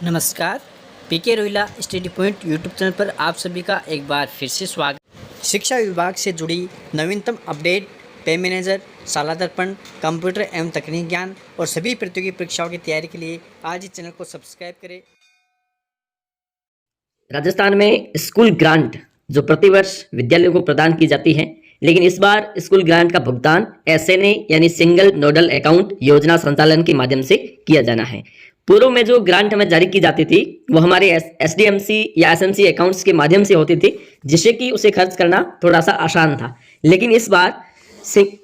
नमस्कार, PK Rohila study point YouTube channel पर आप सभी का एक बार फिर से स्वागत। शिक्षा विभाग से जुड़ी नवीनतम अपडेट, पे मैनेजर, शाला दर्पण, कंप्यूटर एवं तकनीक ज्ञान और सभी प्रतियोगी परीक्षाओं की तैयारी के लिए आज इस चैनल को सब्सक्राइब करें। राजस्थान में स्कूल ग्रांट जो प्रतिवर्ष विद्यालयों को प्रदान की जाती है, लेकिन इस बार स्कूल ग्रांट का भुगतान एसएनए यानी सिंगल नोडल अकाउंट योजना संचालन के माध्यम से किया जाना है। पूर्व में जो ग्रांट हमें जारी की जाती थी वो हमारे एसडीएमसी या एसएमसी अकाउंट्स के माध्यम से होती थी, जिससे कि उसे खर्च करना थोड़ा सा आसान था। लेकिन इस बार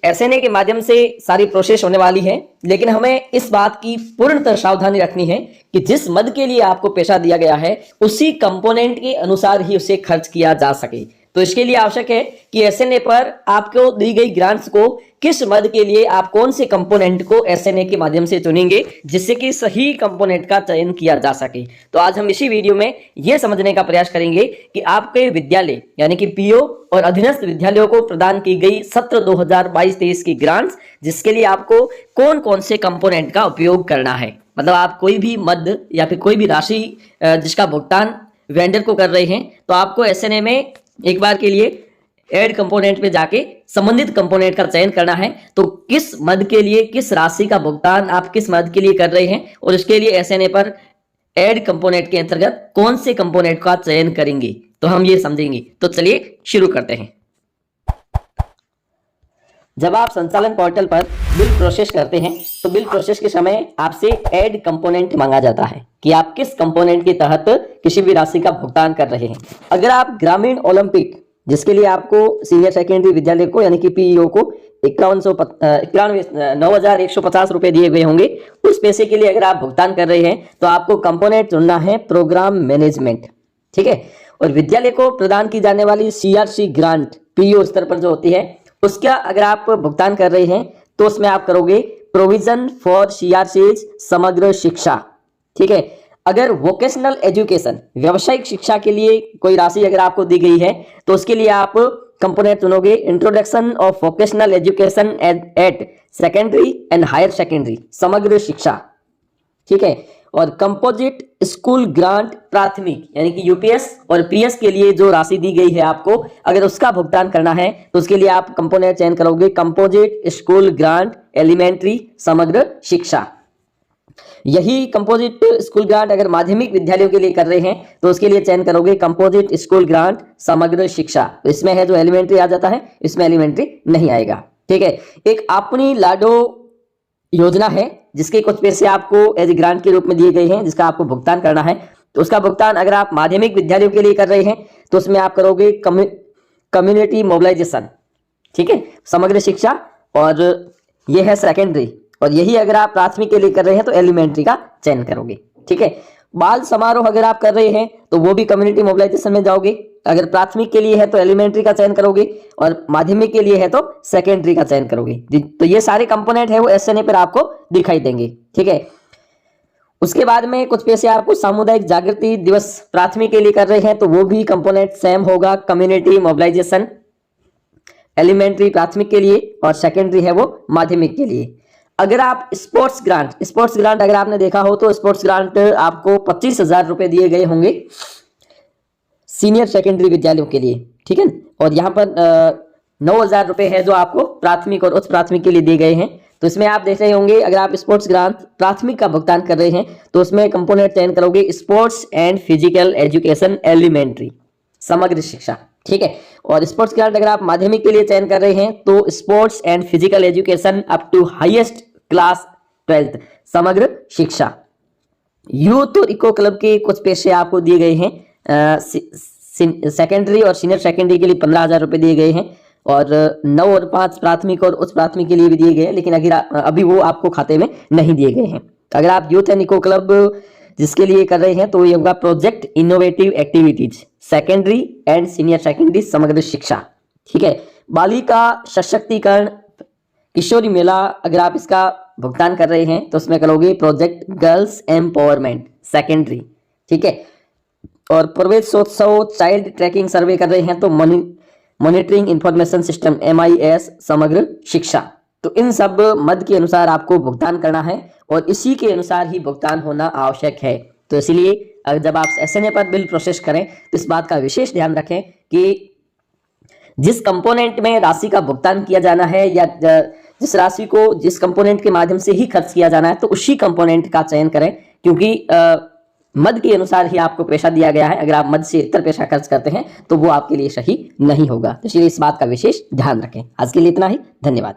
एसएनए के माध्यम से सारी प्रोसेस होने वाली है, लेकिन हमें इस बात की पूर्णतः सावधानी रखनी है कि जिस मद के लिए आपको पैसा दिया गया है उसी कंपोनेंट के अनुसार ही उसे खर्च किया जा सके। तो इसके लिए आवश्यक है कि एसएनए पर आपको दी गई ग्रांट्स को किस मद के लिए आप कौन से कंपोनेंट को एसएनए के माध्यम से चुनेंगे, जिससे कि सही कंपोनेंट का चयन किया जा सके। तो आज हम इसी वीडियो में यह समझने का प्रयास करेंगे कि आपके विद्यालय यानी कि पीओ और अधीनस्थ विद्यालयों को प्रदान की गई सत्र 2022-23 की ग्रांट्स, जिसके लिए आपको कौन कौन से कंपोनेंट का उपयोग करना है। मतलब आप कोई भी मद या फिर कोई भी राशि जिसका भुगतान वेंडर को कर रहे हैं, तो आपको एसएनए में एक बार के लिए ऐड कंपोनेंट पे जाके संबंधित कंपोनेंट का चयन करना है। तो किस मद के लिए किस राशि का भुगतान आप किस मद के लिए कर रहे हैं और इसके लिए एसएनए पर ऐड कंपोनेंट के अंतर्गत कौन से कंपोनेंट का चयन करेंगे, तो हम ये समझेंगे। तो चलिए शुरू करते हैं। जब आप संचालन पोर्टल पर बिल प्रोसेस करते हैं तो बिल प्रोसेस के समय आपसे ऐड कंपोनेंट मांगा जाता है कि आप किस कंपोनेंट के तहत किसी भी राशि का भुगतान कर रहे हैं। अगर आप ग्रामीण ओलंपिक, जिसके लिए आपको सीनियर सेकेंडरी विद्यालय को यानी कि पीईओ को 9,150 रुपए दिए गए होंगे, उस पैसे के लिए अगर आप भुगतान कर रहे हैं तो आपको कंपोनेंट चुनना है प्रोग्राम मैनेजमेंट। ठीक है। और विद्यालय को प्रदान की जाने वाली सीआरसी ग्रांट पीईओ स्तर पर जो होती है, उसका अगर आप भुगतान कर रहे हैं तो उसमें आप करोगे प्रोविजन फॉर सीआरसीज समग्र शिक्षा। ठीक है। अगर वोकेशनल एजुकेशन व्यावसायिक शिक्षा के लिए कोई राशि अगर आपको दी गई है तो उसके लिए आप कंपोनेंट चुनोगे introduction of vocational education at secondary and higher secondary Samagra शिक्षा। ठीक है। और कंपोजिट स्कूल ग्रांट प्राथमिक यानी कि यूपीएस और पीएस के लिए जो राशि दी गई है आपको, अगर उसका भुगतान करना है तो उसके लिए आप कंपोनेंट चयन करोगे कंपोजिट स्कूल ग्रांट एलिमेंट्री समग्र शिक्षा। यही कंपोजिट स्कूल ग्रांट अगर माध्यमिक विद्यालयों के लिए कर रहे हैं तो उसके लिए चयन करोगे कंपोजिट स्कूल ग्रांट समग्र शिक्षा। तो इसमें है जो एलिमेंट्री आ जाता है, इसमें एलिमेंट्री नहीं आएगा। ठीक है। एक अपनी लाडो योजना है जिसके कुछ पैसे आपको एज ग्रांट के रूप में दिए गए हैं, जिसका आपको भुगतान करना है। तो उसका भुगतान अगर आप माध्यमिक विद्यालयों के लिए कर रहे हैं तो उसमें आप करोगे कम्युनिटी मोबिलाइजेशन। ठीक है, समग्र शिक्षा। और यह है सेकेंडरी। और यही अगर आप प्राथमिक के लिए कर रहे हैं तो एलिमेंट्री का चयन करोगे। ठीक है। बाल समारोह अगर आप कर रहे हैं तो वो भी कम्युनिटी मोबिलाइजेशन में जाओगे। अगर प्राथमिक के लिए है तो एलिमेंट्री का चयन करोगे और माध्यमिक के लिए है तो सेकेंडरी का चयन करोगे। तो ये सारे कंपोनेंट है वो एसएनए पर आपको दिखाई देंगे। ठीक है। उसके बाद में कुछ पैसे आपको सामुदायिक जागृति दिवस प्राथमिक के लिए कर रहे हैं तो वो भी कंपोनेंट सेम होगा, कम्युनिटी मोबिलाइजेशन एलिमेंट्री प्राथमिक के लिए और सेकेंडरी है वो माध्यमिक के लिए। अगर आप स्पोर्ट्स ग्रांट अगर आपने देखा हो तो स्पोर्ट्स ग्रांट आपको 25,000 रुपए दिए गए होंगे सीनियर सेकेंडरी विद्यालयों के लिए। ठीक है। और यहाँ पर 9,000 रुपए है जो आपको प्राथमिक और उच्च प्राथमिक के लिए दिए गए हैं। तो इसमें आप देख रहे होंगे अगर आप स्पोर्ट्स ग्रांट प्राथमिक का भुगतान कर रहे हैं तो उसमें कंपोनेंट चयन करोगे sports and physical education elementary समग्र शिक्षा। ठीक है। और स्पोर्ट्स ग्रांट अगर आप माध्यमिक के लिए चयन कर रहे हैं तो sports and physical education up to highest class 12th समग्र शिक्षा। यूथ और इको क्लब के कुछ पैसे आपको दिए गए हैं सेकेंडरी और सीनियर सेकेंडरी के लिए 15,000 रुपए दिए गए हैं और 9 और 5 प्राथमिक और उच्च प्राथमिक के लिए भी दिए गए हैं, लेकिन अगर अभी वो आपको खाते में नहीं दिए गए हैं। अगर आप यूथ एंड इको क्लब जिसके लिए कर रहे हैं तो ये होगा project innovative activities secondary and senior secondary Samagra शिक्षा। ठीक है। बालिका सशक्तिकरण किशोरी मेला अगर आप इसका भुगतान कर रहे हैं तो उसमें करोगे प्रोजेक्ट गर्ल्स एम्पावरमेंट सेकेंडरी। ठीक है। और प्रवेशोत्सव चाइल्ड ट्रैकिंग सर्वे कर रहे हैं तो मॉनिटरिंग इंफॉर्मेशन सिस्टम MIS समग्र शिक्षा। तो इन सब मद के अनुसार आपको भुगतान करना है और इसी के अनुसार ही भुगतान होना आवश्यक है। तो इसीलिए जब आप SNA पर बिल प्रोसेस करें तो इस बात का विशेष ध्यान रखें कि जिस कंपोनेंट में राशि का भुगतान किया जाना है या जिस राशि को जिस कंपोनेंट के माध्यम से ही खर्च किया जाना है तो उसी कंपोनेंट का चयन करें, क्योंकि मद के अनुसार ही आपको पैसा दिया गया है। अगर आप मद से इतर पैसा खर्च करते हैं तो वो आपके लिए सही नहीं होगा। तो इसलिए इस बात का विशेष ध्यान रखें। आज के लिए इतना ही, धन्यवाद।